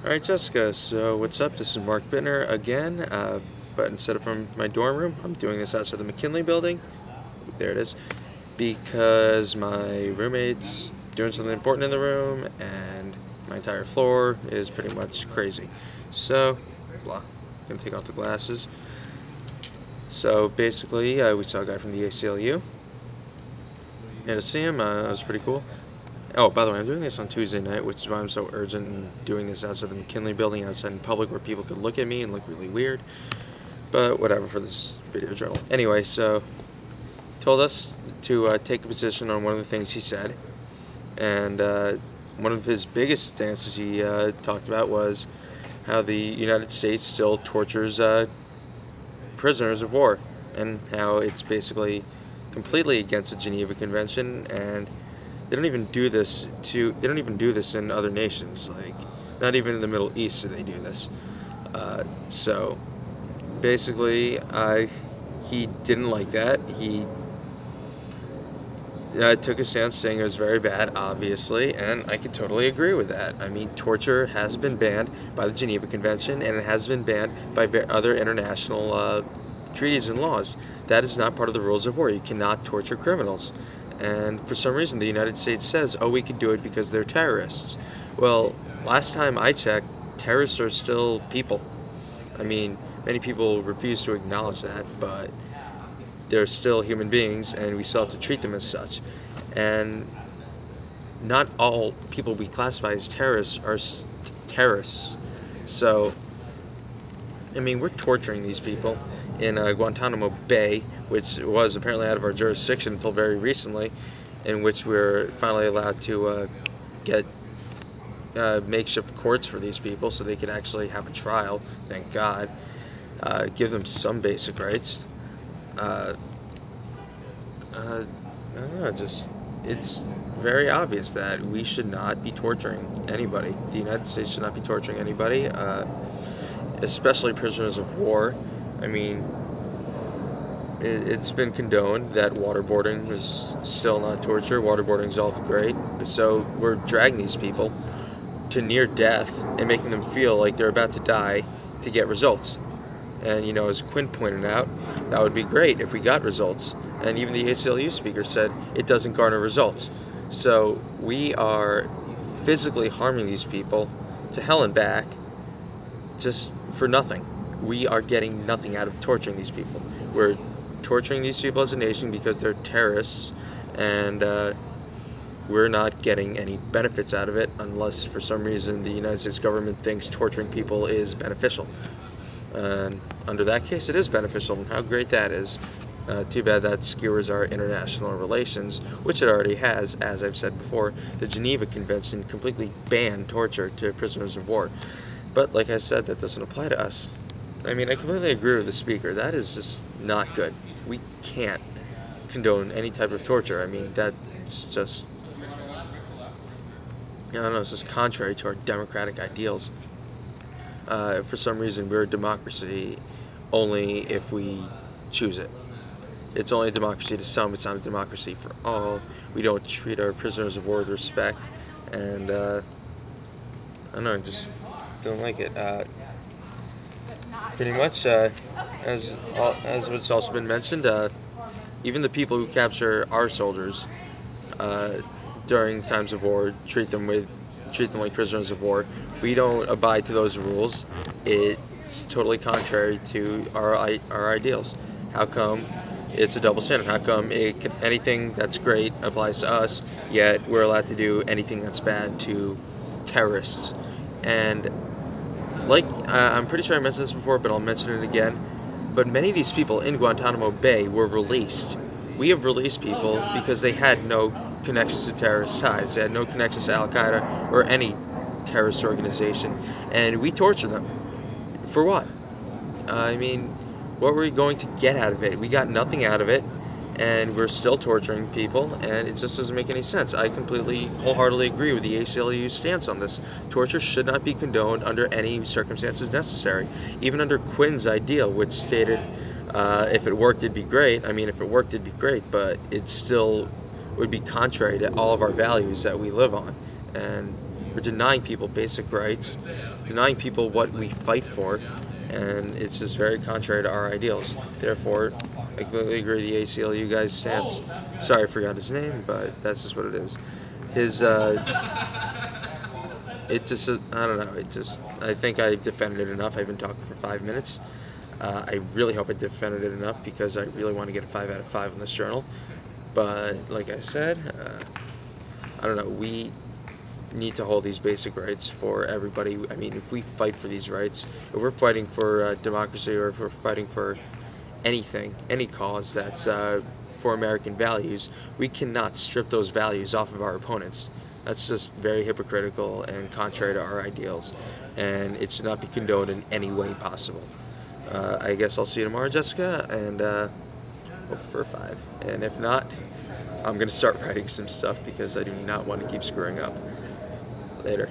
Alright, Jessica, so what's up? This is Mark Bittner again, but instead of from my dorm room, I'm doing this outside the McKinley building. There it is. Because my roommate's doing something important in the room, and my entire floor is pretty much crazy. So, blah. Gonna take off the glasses. So, basically, we saw a guy from the ACLU. And to see him, it was pretty cool. Oh, by the way, I'm doing this on Tuesday night, which is why I'm so urgent in doing this outside the McKinley building, outside in public, where people could look at me and look really weird. But whatever, for this video journal. Anyway, so told us to take a position on one of the things he said, and one of his biggest stances he talked about was how the United States still tortures prisoners of war, and how it's basically completely against the Geneva Convention, and they don't even do this in other nations. Like, not even in the Middle East do they do this. So basically, he didn't like that. He took a stance saying it was very bad, obviously, and I can totally agree with that. I mean, torture has been banned by the Geneva Convention, and it has been banned by other international treaties and laws. That is not part of the rules of war. You cannot torture criminals. And for some reason, the United States says, oh, we can do it because they're terrorists. Well, last time I checked, terrorists are still people. I mean, many people refuse to acknowledge that, but they're still human beings, and we still have to treat them as such. And not all people we classify as terrorists are terrorists. So, I mean, we're torturing these people in Guantanamo Bay, which was apparently out of our jurisdiction until very recently, in which we're finally allowed to get makeshift courts for these people so they can actually have a trial, thank God, give them some basic rights. I don't know, it's very obvious that we should not be torturing anybody. The United States should not be torturing anybody, especially prisoners of war. I mean, it's been condoned that waterboarding is still not torture. Waterboarding is all great. So we're dragging these people to near death and making them feel like they're about to die to get results. And, you know, as Quinn pointed out, that would be great if we got results. And even the ACLU speaker said it doesn't garner results. So we are physically harming these people to hell and back just for nothing. We are getting nothing out of torturing these people. We're torturing these people as a nation because they're terrorists, and we're not getting any benefits out of it unless for some reason the United States government thinks torturing people is beneficial. And under that case, it is beneficial, and how great that is. Too bad that skewers our international relations, which it already has. As I've said before, the Geneva Convention completely banned torture to prisoners of war. But like I said, that doesn't apply to us. I mean, I completely agree with the speaker. That is just not good. We can't condone any type of torture. I mean, that's just, I don't know, it's just contrary to our democratic ideals. For some reason, we're a democracy only if we choose it. It's only a democracy to some, it's not a democracy for all. We don't treat our prisoners of war with respect, and I don't know, I just don't like it. Pretty much, as what's also been mentioned, even the people who capture our soldiers during times of war treat them like prisoners of war. We don't abide to those rules. It's totally contrary to our ideals. How come it's a double standard? How come anything that's great applies to us, yet we're allowed to do anything that's bad to terrorists? And like, I'm pretty sure I mentioned this before, but I'll mention it again. But many of these people in Guantanamo Bay were released. We have released people because they had no connections to terrorist ties. They had no connections to Al-Qaeda or any terrorist organization. And we torture them. For what? I mean, what were we going to get out of it? We got nothing out of it, and we're still torturing people, and it just doesn't make any sense. I completely, wholeheartedly agree with the ACLU's stance on this. Torture should not be condoned under any circumstances necessary. Even under Quinn's ideal, which stated if it worked, it'd be great. I mean, if it worked, it'd be great, but it still would be contrary to all of our values that we live on. And We're denying people basic rights, denying people what we fight for, and it's just very contrary to our ideals. Therefore, I completely agree with the ACLU guy's stance. Sorry I forgot his name, but that's just what it is. His, it just, I don't know, I think I defended it enough. I've been talking for 5 minutes. I really hope I defended it enough because I really want to get a 5 out of 5 on this journal. But, like I said, I don't know, we need to hold these basic rights for everybody. I mean, if we fight for these rights, if we're fighting for democracy, or if we're fighting for anything, any cause that's for American values, we cannot strip those values off of our opponents. That's just very hypocritical and contrary to our ideals, and it should not be condoned in any way possible. I guess I'll see you tomorrow, Jessica, and hope for a 5. And if not, I'm going to start writing some stuff because I do not want to keep screwing up. Later.